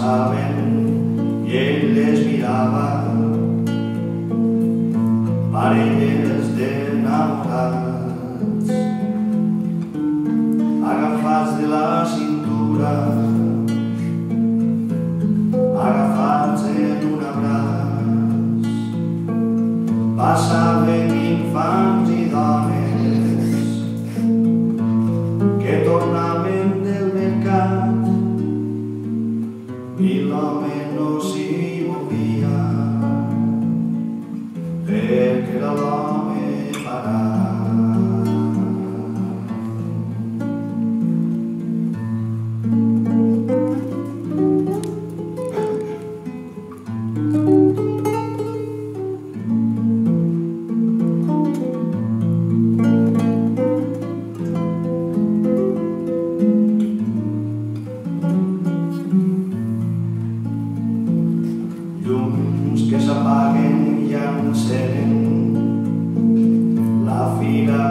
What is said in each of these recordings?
passaven i ell les mirava, parelles d'enamorats, agafats de la cintura, agafats en un abraç. Passaven infants i dones que tornaven del mercat i l'home no s'hi movia perquè era l'home parat. Llums que s'apaguen i encenen la fira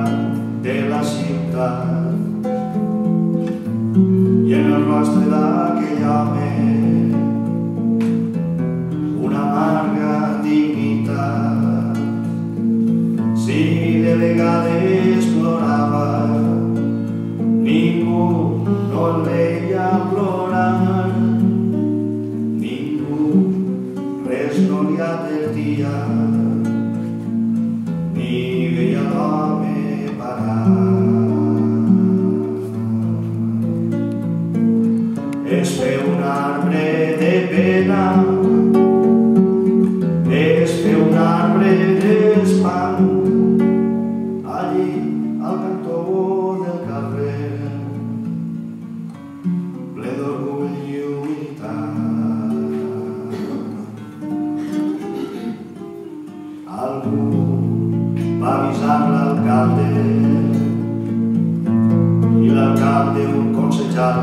de la ciutat i en el rostre d'aquell home una amarga dignitat. Si de vegades plorava, ningú no el veia plorar, res no li advertia, ni veia l'home parat. Es feia un arbre de pena, es feia un arbre d'espant, allí al cantó del carrer, ple d'orgull i humilitat. Algú va avisar l'alcalde i l'alcalde un consejal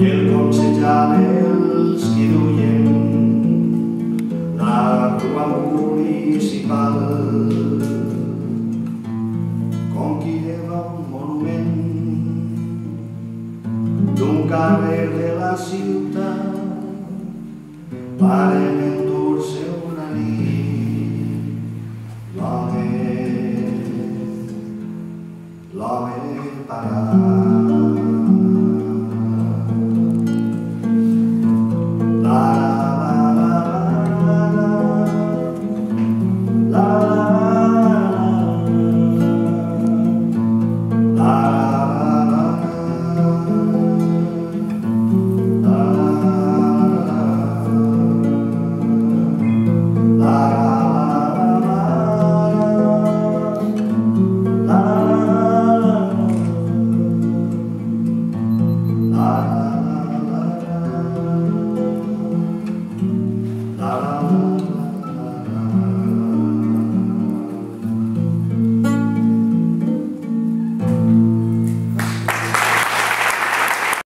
i el consejal els que duien la grua municipal com qui lleva un monument d'un carrer de la ciutat. Varen endur-se una nit l'home parat.